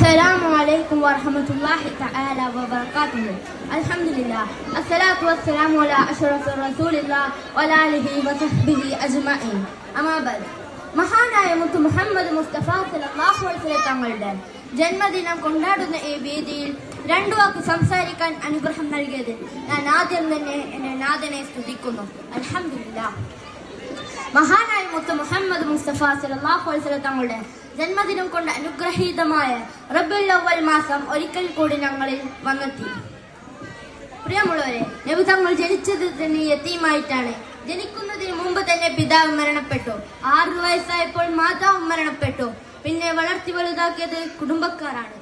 السلام عليكم ورحمة الله تعالى وبركاته. الحمد لله الصلاة والسلام على أشرف رسول الله وعلى آله وصحبه أجمعين. أما بعد, മഹാനായ മുത്ത് മുഹമ്മദ് മുസ്തഫ സല്ലല്ലാഹു അലൈഹി വസല്ലം തങ്ങളുടെ ജന്മദിനം കൊണ്ടാടുന്ന ഈ വേദിയിൽ രണ്ടു വാക്ക് സംസാരിക്കാൻ അനുഗ്രഹം നൽകിയത് ഞാൻ ആദ്യം തന്നെ എന്റെ നാഥനെ സ്തുതിക്കുന്നു. അൽഹംദുലില്ലാഹ്. മഹാനായ മുത്ത് മുഹമ്മദ് മുസ്തഫ സല്ലല്ലാഹു അലൈഹി വസല്ലം തങ്ങളുടെ ജന്മദിനം കൊണ്ട് അനുഗ്രഹീതമായ റബീഉൽ അവ്വൽ മാസം ഒരിക്കൽ കൂടി ഞങ്ങളിൽ വന്നെത്തി. പ്രിയമുള്ളവരെ, നബി തങ്ങൾ ജനിച്ചത് തന്നെ യതീമായിട്ടാണ്. ജനിക്കുന്നതിന് മുമ്പ് തന്നെ പിതാവ് മരണപ്പെട്ടു. 6 വയസ്സായപ്പോൾ മാതാവ് മരണപ്പെട്ടു. പിന്നെ വളർത്തി വലുതാക്കിയത് കുടുംബക്കാരാണ്.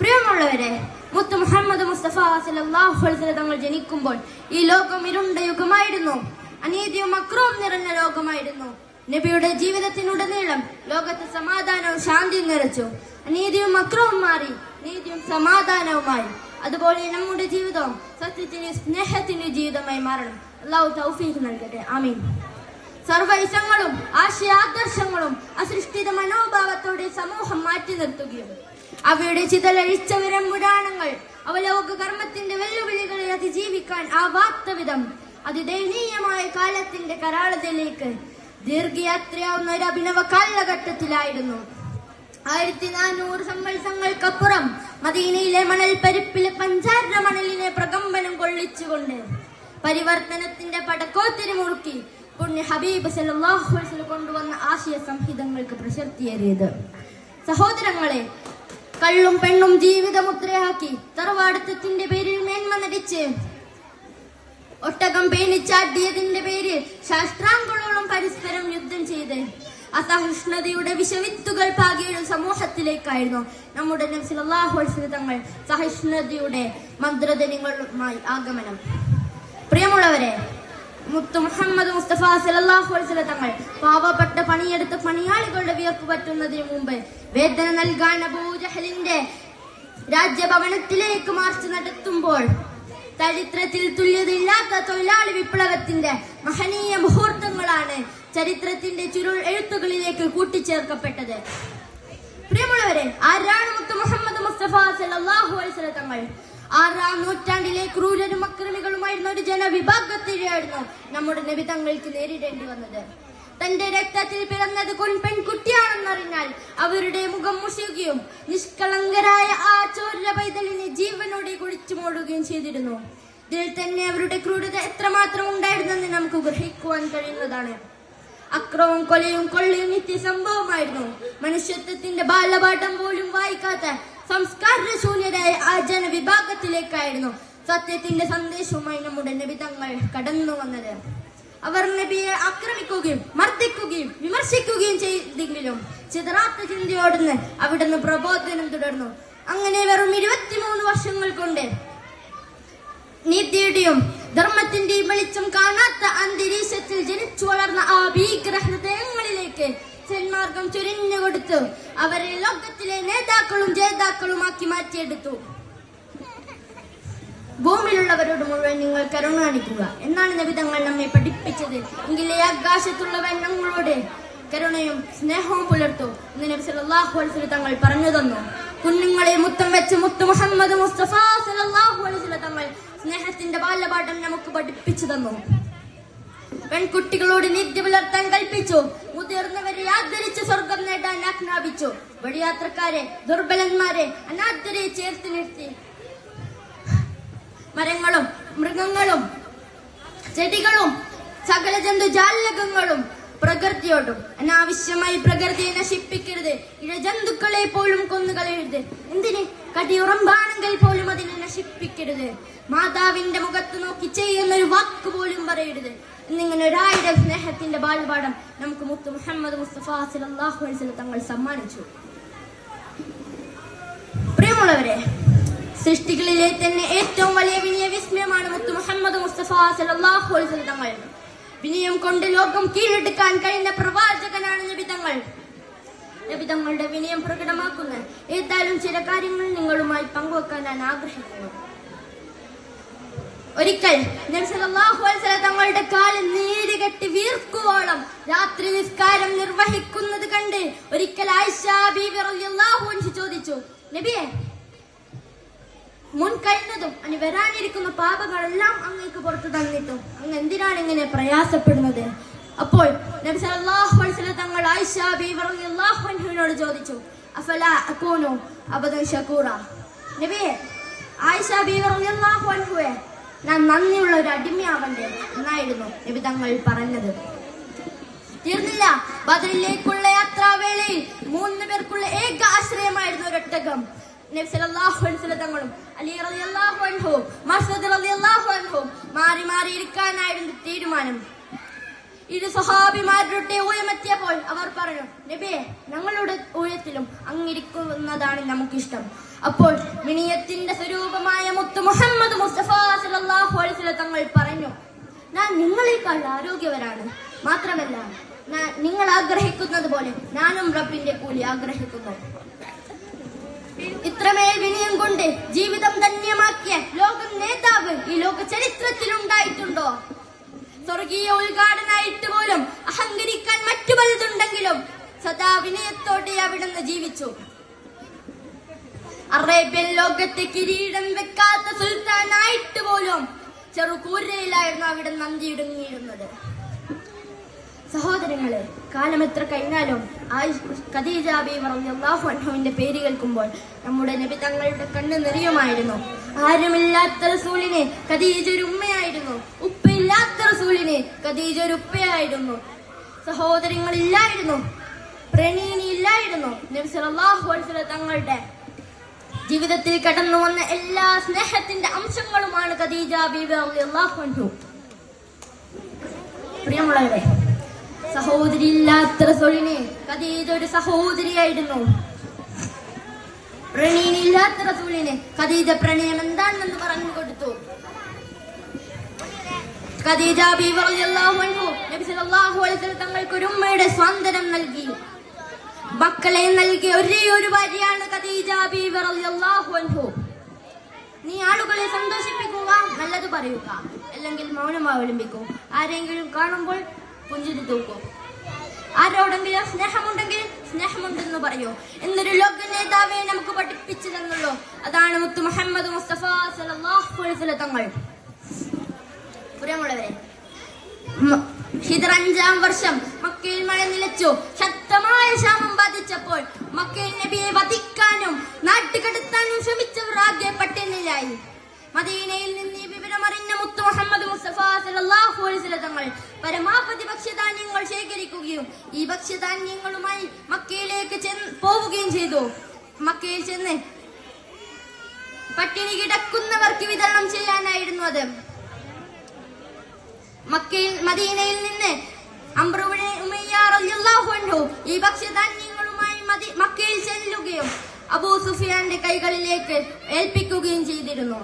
പ്രിയമുള്ളവരെ, മുത്ത് മുഹമ്മദ് മുസ്തഫ സല്ലല്ലാഹു അലൈഹി വസല്ലം തങ്ങൾ ജനിക്കുമ്പോൾ ഈ ലോകം ഇരുണ്ട യുഗമായിരുന്നു. അനീതിയും അക്രമവും നിറഞ്ഞ ലോകമായിരുന്നു. നബിയുടെ ജീവിതത്തിനുടനീളം ലോകത്ത് സമാധാനവും ശാന്തിയും നിറച്ചു. അനീതിയും അക്രമവും മാറി നീതിയും സമാധാനവുമായി. അതുപോലെ നമ്മുടെ ജീവിതവും സത്യത്തിന് സ്നേഹത്തിന് ജീവിതമായി മാറണം. അല്ലാഹു തൗഫീഖ് നൽകട്ടെ. ആമീൻ. സർവൈസങ്ങളും ആശയാദർശങ്ങളും അസൃഷ്ടിത മനോഭാവത്തോടെ സമൂഹം മാറ്റി നിർത്തുകയും അവയുടെ ചിതലഴിച്ച പുരാണങ്ങൾ അവലോക കർമ്മത്തിന്റെ വെല്ലുവിളികളെ അതിജീവിക്കാൻ ആവാത്ത വിധം അതിദയനീയമായ കാലത്തിന്റെ കരാളതയിലേക്ക് ദീർഘയാത്രയാവുന്ന ഒരു അഭിനവ കാലഘട്ടത്തിലായിരുന്നു. 1400 സംവത്സരങ്ങൾക്കപ്പുറം മദീനയിലെ മണൽ പരിപ്പിലെ പഞ്ചാര മണലിനെ പ്രകമ്പനം കൊള്ളിച്ചുകൊണ്ട് പരിവർത്തനത്തിന്റെ പടക്കോത്തിരി മുറുക്കി പുണ്യ ഹബീബ് സല്ലല്ലാഹു അലൈഹി വസല്ലം കൊണ്ടുവന്ന ആശയ സംഹിതങ്ങൾക്ക് പ്രശസ്തിയേറിയത്. സഹോദരങ്ങളെ, കള്ളും പെണ്ണും ജീവിതമുദ്രയാക്കി തറവാടത്തിന്റെ പേരിൽ മേന്മ നടിച്ച് ഒട്ടകം പേനിച്ചാട്ടിയതിന്റെ പേരിൽ ശാസ്ത്രാംഗങ്ങളോളം പരസ്പരം യുദ്ധം ചെയ്ത് അസഹിഷ്ണുതയുടെ വിഷവിത്തുകൾ പാകിയ സമൂഹത്തിലേക്കായിരുന്നു നമ്മുടെ നബി സല്ലല്ലാഹു അലൈഹി വസല്ലം തങ്ങൾ സഹിഷ്ണുതയുടെ മന്ത്രധനികളുമായി ആഗമനം. പ്രിയമുള്ളവരെ, മുത്ത് മുഹമ്മദ് മുസ്തഫ സല്ലല്ലാഹു അലൈഹി വസല്ലം തങ്ങൾ പാവപ്പെട്ട പണിയെടുത്ത പണിയാളികളുടെ വിയർപ്പ് പറ്റുന്നതിന് മുമ്പ് വേതന നൽകാൻ അബൂജഹലിന്റെ രാജ്യഭവനത്തിലേക്ക് മാർച്ച് നടത്തുമ്പോൾ ചരിത്രത്തിൽ തുല്യതയില്ലാത്ത തൊഴിലാളി വിപ്ലവത്തിന്റെ മഹനീയ മുഹൂർത്തങ്ങളാണ് ചരിത്രത്തിന്റെ ചുരുൾ എഴുത്തുകളിലേക്ക് കൂട്ടിച്ചേർക്കപ്പെട്ടത്. പ്രിയമുള്ളവരെ, ആരാണ് മുത്ത് മുഹമ്മദ് മുസ്തഫ സല്ലല്ലാഹു അലൈഹി വസല്ലം തങ്ങൾ? 6-ാം നൂറ്റാണ്ടിലെ ക്രൂരരും അക്രമികളുമായിരുന്ന ഒരു ജനവിഭാഗത്തിലായിരുന്നു നമ്മുടെ നബി തങ്ങൾക്ക് നേരിടേണ്ടി വന്നത്. തന്റെ രക്തത്തിൽ പിറന്നത് പെൺകുട്ടിയാണെന്നറിഞ്ഞാൽ അവരുടെ മുഖം മുഷിയുകയും നിഷ്കളങ്കരായ ആ ചോര പൈതലിനെ ജീവനോടെ കുഴിച്ചു മൂടുകയും ചെയ്തിരുന്നു. ഇതിൽ തന്നെ അവരുടെ ക്രൂരത എത്രമാത്രം ഉണ്ടായിരുന്നെന്ന് നമുക്ക് ഗ്രഹിക്കുവാൻ കഴിയുന്നതാണ്. അക്രമവും കൊലയും കൊള്ളയും നിത്യസംഭവമായിരുന്നു. മനുഷ്യത്വത്തിന്റെ ബാലപാഠം പോലും വായിക്കാത്ത സംസ്കാരശൂന്യരായ ആ ജനവിഭാഗത്തിലേക്കായിരുന്നു സത്യത്തിന്റെ സന്ദേശവുമായി നമ്മുടെ നബി തങ്ങൾ കടന്നു വന്നത്. അവർ നബിയെ ആക്രമിക്കുകയും മർദ്ദിക്കുകയും വിമർശിക്കുകയും ചെയ്തെങ്കിലും ചിതറാത്ത ചിന്തയോടുന്ന് അവിടുന്ന് പ്രബോധനം തുടർന്നു. അങ്ങനെ വെറും 23 വർഷങ്ങൾ കൊണ്ട് നീതിയുടെയും ധർമ്മത്തിന്റെയും വെളിച്ചം കാണാത്ത അന്തരീക്ഷത്തിൽ ജനിച്ചു വളർന്ന ആ ഭീകര ഹൃദയങ്ങളിലേക്ക് സന്മാർഗം ചൊരിഞ്ഞുകൊടുത്തു അവരെ ലോകത്തിലെ നേതാക്കളും ജേതാക്കളുമാക്കി മാറ്റിയെടുത്തു. ഭൂമിയിലുള്ളവരോട് മുഴുവൻ നിങ്ങൾ കരുണ കാണിക്കുക എന്നാണ് നബി തങ്ങൾ നമ്മെ പഠിപ്പിച്ചത്. എങ്കിലേ ആകാശത്തുള്ളവൻ നമ്മളോട് കരുണയും സ്നേഹവും പുലർത്തു എന്ന് നബി സല്ലല്ലാഹു അലൈഹി വസല്ലം തങ്ങൾ പറഞ്ഞു തന്നു. കുഞ്ഞുങ്ങളെ മുത്തം വെച്ച് മുത്ത് മുഹമ്മദ് മുസ്തഫ സല്ലല്ലാഹു അലൈഹി വസല്ലം തങ്ങൾ സ്നേഹത്തിന്റെ ബാലപാഠം നമുക്ക് പഠിപ്പിച്ചു തന്നു. പെൺകുട്ടികളോട് നീതി പുലർത്താൻ കൽപ്പിച്ചു. മുതിർന്നവരെ ആദരിച്ച് സ്വർഗം നേടാൻ ആജ്ഞാപിച്ചു. വഴിയാത്രക്കാരെ, ദുർബലന്മാരെ, അനാഥരെ ചേർത്ത് നിർത്തി മരങ്ങളും മൃഗങ്ങളും ചെടികളും സകല ജന്തുജാലകങ്ങളും പ്രകൃതിയോടും അനാവശ്യമായി പ്രകൃതിയെ നശിപ്പിക്കരുത്. ഇഴജന്തുക്കളെ പോലും കൊന്നുകളയരുത്. എന്തിന് കടിയുറമ്പാണെങ്കിൽ പോലും അതിനെ നശിപ്പിക്കരുത്. മാതാവിന്റെ മുഖത്ത് നോക്കി ചെയ്യുന്നൊരു വാക്ക് പോലും പറയരുത്. എന്നിങ്ങനെ 1000 സ്നേഹത്തിന്റെ ബാലപാഠം നമുക്ക് മുത്ത് മുഹമ്മദ് മുസ്തഫ സല്ലല്ലാഹു അലൈഹി വസല്ലം തങ്ങൾ സമ്മാനിച്ചു. പ്രിയമുള്ളവരെ, സൃഷ്ടികളിലെ തന്നെ ഏറ്റവും വലിയ വിനയ വിസ്മയമാണ് മുത്ത് മുഹമ്മദ് മുസ്തഫ സല്ലല്ലാഹു അലൈഹി വസല്ലം തങ്ങൾ. വിനയം കൊണ്ട് ലോകം കീഴടക്കാൻ കഴിഞ്ഞ പ്രവാചകനാണ് നബി തങ്ങൾ. നബി തങ്ങളുടെ വിനയം പ്രകടമാക്കുന്ന ഏതായാലും ചില കാര്യങ്ങൾ നിങ്ങളുമായി പങ്കുവെക്കാൻ ഞാൻ ആഗ്രഹിക്കുന്നു. ഒരിക്കൽ നബി സല്ലല്ലാഹു അലൈഹി വസല്ലം തങ്ങളുടെ കാല് നീരുകെട്ടി വീർക്കുവോളം രാത്രി നിസ്കാരം നിർവഹിക്കുന്നത് കണ്ട് ഒരിക്കൽ ആയിഷ ബീവി റളിയല്ലാഹു അൻഹ ചോദിച്ചു, ചോദിച്ചു, നബിയെ, മുൻ കഴിഞ്ഞതും അനി വരാനിരിക്കുന്ന പാപങ്ങളെല്ലാം അങ്ങേക്ക് പുറത്തു തന്നിട്ടും അങ്ങ് എന്തിനാണ് ഇങ്ങനെ പ്രയാസപ്പെടുന്നത്? അപ്പോൾ നബി സല്ലല്ലാഹു അലൈഹി വസല്ലം തങ്ങൾ ആയിഷ ബീവി റളിയല്ലാഹു അൻഹയോട് ചോദിച്ചു, അഫലാ അകൂനു അബദൻ ശകൂറ. നബിയെ, ആയിഷ ബീവി റളിയല്ലാഹു അൻഹയെ, ഞാൻ നന്ദിയുള്ള ഒരു അടിമയാവണ്ടേ എന്നായിരുന്നു നബി തങ്ങൾ പറഞ്ഞത്. തീർന്നില്ല, ബദറിലേക്കുള്ള യാത്രാവേളയിൽ 3 പേർക്കുള്ള ഏക ആശ്രയമായിരുന്നു ഒരൊട്ടകം. നബി സല്ലല്ലാഹു അലൈഹി വസല്ലം തങ്ങളും അലി റളിയല്ലാഹു അൻഹു, മസ്ഊദ് റളിയല്ലാഹു അൻഹു മാറി മാറി ഇരിക്കാനായിരുന്നു തീരുമാനം. ഇരു സ്വഹാബിമാരുടെ ഊഴമെത്തിയപ്പോൾ അവർ പറഞ്ഞു, നബിയെ, ഞങ്ങളുടെ ഊഴത്തിലും അങ്ങിരിക്കുന്നതാണ് നമുക്കിഷ്ടം. അപ്പോൾ വിനയത്തിന്റെ സ്വരൂപമായ മുത്ത് മുഹമ്മദ് മുസ്തഫ സല്ലല്ലാഹു അലൈഹി വസല്ലം തങ്ങൾ പറഞ്ഞു, ഞാൻ നിങ്ങളെക്കാൾ ആരോഗ്യവരാണ്. മാത്രമല്ല, നിങ്ങൾ ആഗ്രഹിക്കുന്നത് പോലെ ഞാനും റബ്ബിന്റെ കൂലി ആഗ്രഹിക്കുന്നു. ഇത്രമേൽ വിനയം കൊണ്ട് ജീവിതം ധന്യമാക്കിയ ലോക നേതാവ് ഈ ലോക ചരിത്രത്തിൽ ഉണ്ടായിട്ടുണ്ടോ? സ്വർഗീയ ഉദ്ഘാടനായിട്ട് പോലും അഹങ്കരിക്കാൻ മറ്റു പലതുണ്ടെങ്കിലും സദാ വിനയത്തോടെ അവിടുന്ന് ജീവിച്ചു. അറേബ്യൻ ലോകത്തെ കിരീടം വെക്കാത്ത സുൽത്താനായിട്ട് പോലും ചെറുകൂരയിലായിരുന്നു അവിടെ നന്ദിയിടുങ്ങിയിരുന്നത്. സഹോദരങ്ങളെ, കാലം എത്ര കഴിഞ്ഞാലും ഖദീജ ബീവി റളിയല്ലാഹു അൻഹയുടെ പേര് കേൾക്കുമ്പോൾ നമ്മുടെ നബി തങ്ങളുടെ കണ്ണ് നിറയുമായിരുന്നു. ആരുമില്ലാത്ത റസൂലിനെ ഖദീജ ഒരു ഉമ്മയായിരുന്നു. ഉപ്പയില്ലാത്ത റസൂലിനെ ഖദീജ ഒരു ഉപ്പയായിരുന്നു. സഹോദരങ്ങളില്ലായിരുന്നു, പ്രണയിനിയില്ലായിരുന്നു. നബി സല്ലല്ലാഹു അലൈഹി വസല്ലം തങ്ങളുടെ ജീവിതത്തിൽ കടന്നു വന്ന എല്ലാ സ്നേഹത്തിന്റെ അംശങ്ങളുമാണ് ഖദീജ ബീവി റളിയല്ലാഹു അൻഹ. പ്രിയമുള്ളവരെ, സഹോദരി ഇല്ലാത്ത റസൂലിനെ ഖദീജ ഒരു സഹോദരിയായിരുന്നു. പ്രണയിനില്ലാത്ത റസൂലിനെ ഖദീജ പ്രണയം എന്താണെന്ന് പറഞ്ഞു കൊടുത്തു. ഖദീജ ബീവി റളിയല്ലാഹു അൻഹ നബി സല്ലല്ലാഹു അലൈഹി വസല്ലം തങ്ങൾക്ക് ഒരു ഉമ്മയുടെ സ്വാതന്ത്ര്യം നൽകി. മക്കളെ നൽകിയ ഒരേ ഒരു ഭാര്യയാണ് ഖദീജ ബീവി റളിയല്ലാഹു അൻഹ. നീ ആളുകളെ സന്തോഷിപ്പിക്കുക, നല്ലത് പറയുക, അല്ലെങ്കിൽ മൗനം അവലംബിക്കൂ. ആരെങ്കിലും കാണുമ്പോൾ പുഞ്ചിരി തൂക്കൂ. ആരോടെങ്കിലും സ്നേഹമുണ്ടെങ്കിൽ സ്നേഹമുണ്ടെന്ന് പറയൂ എന്നൊരു ലോക നേതാവെ നമുക്ക് പഠിപ്പിച്ചു തന്നുള്ളൂ. അതാണ് മുത്ത് മുഹമ്മദ് മുസ്തഫ സല്ലല്ലാഹു അലൈഹി വസല്ലം തങ്ങൾ. പ്രിയമുള്ളവരെ, ഹിജ്റ 5-ാം വർഷം മക്കയിൽ മഴ നിലച്ചു. ശക്തമായ ക്ഷാമം ബാധിച്ചപ്പോൾ മക്കയിൽ നബിയെ വധിക്കാനും നാട്ടുകടത്താനും ശ്രമിച്ചവർ ആകെ പട്ടിണിയിലായി. മദീനയിൽ നിന്ന് ഈ വിവരമറിഞ്ഞ മുത്ത് മുഹമ്മദ് മുസ്തഫ സല്ലല്ലാഹു അലൈഹി വസല്ലം തങ്ങൾ പരമാവധി ഭക്ഷ്യധാന്യങ്ങൾ ശേഖരിക്കുകയും ഈ ഭക്ഷ്യധാന്യങ്ങളുമായി മക്കയിലേക്ക് പോവുകയും ചെയ്തു. മക്കയിൽ ചെന്ന് പട്ടിണി കിടക്കുന്നവർക്ക് വിതരണം ചെയ്യാനായിരുന്നു അത്. മദീനയിൽ നിന്ന് അംർ ഇബ്നു ഉമയ്യ റളിയല്ലാഹു അൻഹു ഈ ഭക്ഷ്യധാന്യങ്ങളുമായി മക്കയിൽ ചെല്ലുകയും അബൂ സുഫിയാന്റെ കൈകളിലേക്ക് ഏൽപ്പിക്കുകയും ചെയ്തിരുന്നു.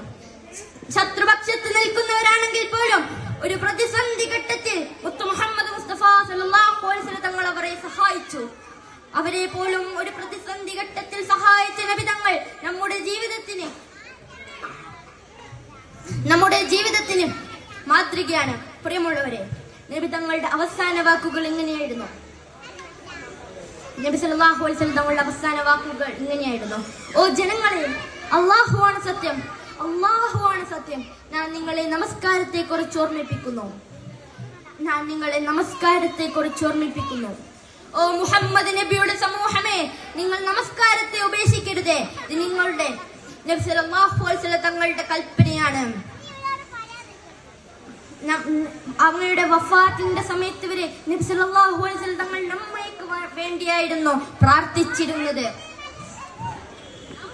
ശത്രുപക്ഷത്ത് നിൽക്കുന്നവരാണെങ്കിൽ പോലും ഒരു പ്രതിസന്ധി ഘട്ടത്തിൽ മുത്ത് മുഹമ്മദ് മുസ്തഫ സല്ലല്ലാഹു അലൈഹി വസല്ലം തങ്ങൾ അവരെ സഹായിച്ചു. അവരെ പോലും ഒരു പ്രതിസന്ധി ഘട്ടത്തിൽ സഹായിച്ച നബി തങ്ങൾ നമ്മുടെ ജീവിതത്തിന് മാതൃകയാണ്. പ്രിയമുള്ളവരെ, നബി തങ്ങളുടെ അവസാന വാക്കുകൾ ഇങ്ങനെയായിരുന്നു. നബി സല്ലല്ലാഹു അലൈഹി വസല്ലം തങ്ങളുടെ അവസാന വാക്കുകൾ ഇങ്ങനെയായിരുന്നു: ഓ ജനങ്ങളെ, അല്ലാഹുവാണ് സത്യം, അല്ലാഹുവാണ് സത്യം. ഞാൻ നിങ്ങളെ നമസ്കാരത്തെ കുറിച്ച് ഓർമ്മിപ്പിക്കുന്നു. ഓ മുഹമ്മദ് നബിയുടെ സമൂഹമേ, നിങ്ങൾ നമസ്കാരത്തെ ഉപേക്ഷിക്കരുതേ. ഇത് നിങ്ങളുടെ നബി സല്ലല്ലാഹു അലൈഹി വസല്ലം തങ്ങളുടെ കൽപ്പനയാണ്. അങ്ങയുടെ വഫാത്തിന്റെ സമയത്ത് വരെ നബി സല്ലല്ലാഹു അലൈഹി വസല്ലം തങ്ങൾ നമ്മൾക്ക് വേണ്ടിയായിരുന്നു പ്രാർത്ഥിച്ചിരുന്നത്.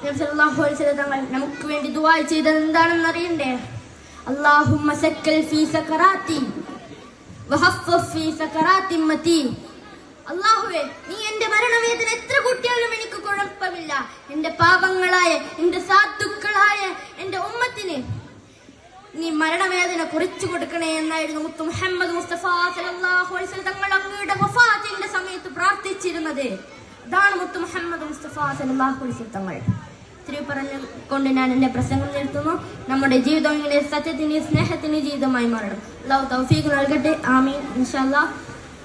നബി സല്ലല്ലാഹു അലൈഹി വസല്ലം തങ്ങൾ നമുക്ക് വേണ്ടി ദുആ ചെയ്തത് എന്താണെന്ന് അറിയണ്ടേ? അല്ലാഹുമ്മ സക്കൽ ഫീ സകറാത്തി വഹഫഫ് ഫീ സകറാത്തി ഉമ്മത്തി. അല്ലാഹുവേ, നീ എന്റെ മരണവേദന എത്ര കൂട്ടിയാലും എനിക്ക് കുഴപ്പമില്ല. എന്റെ പാപങ്ങളായ, എന്റെ സാധുക്കളായ എന്റെ ഉമ്മത്തിന് നീ മരണവേദന കുറിച്ചു കൊടുക്കണേ എന്നായിരുന്നു മുത്ത് മുഹമ്മദ് മുസ്തഫ സല്ലല്ലാഹു അലൈഹി വസല്ലം തങ്ങൾ അങ്ങയുടെ വഫാത്തിന്റെ സമയത്ത് പ്രാർത്ഥിച്ചിരുന്നത്. അതാണ് മുത്ത് മുഹമ്മദ് മുസ്തഫ സല്ലല്ലാഹു അലൈഹി വസല്ലം തങ്ങൾ. ഇത്രയും പറഞ്ഞുകൊണ്ട് ഞാൻ എന്റെ പ്രസംഗം നിർത്തുന്നു. നമ്മുടെ ജീവിതം ഇങ്ങനെ സത്യത്തിന് സ്നേഹത്തിന് ജീവിതമായി മാറണം. അല്ലാഹു തൗഫീഖ് നൽകട്ടെ. ആമീൻ. ഇൻഷാ അല്ലാഹ്.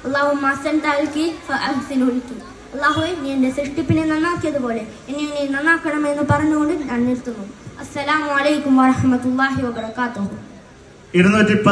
അല്ലാഹുമ്മ അഹ്സൻത അൽകി ഫഅഹ്സിൻ ഉൽകി. അള്ളാഹുവെ, നീ എൻ്റെ സൃഷ്ടിപ്പിനെ നന്നാക്കിയതുപോലെ എന്നെ നീ നന്നാക്കണമെന്ന് പറഞ്ഞുകൊണ്ട് ഞാൻ നിർത്തുന്നു. അസ്സലാമു അലൈക്കും വറഹ്മത്തുള്ളാഹി വബറകാതുഹു.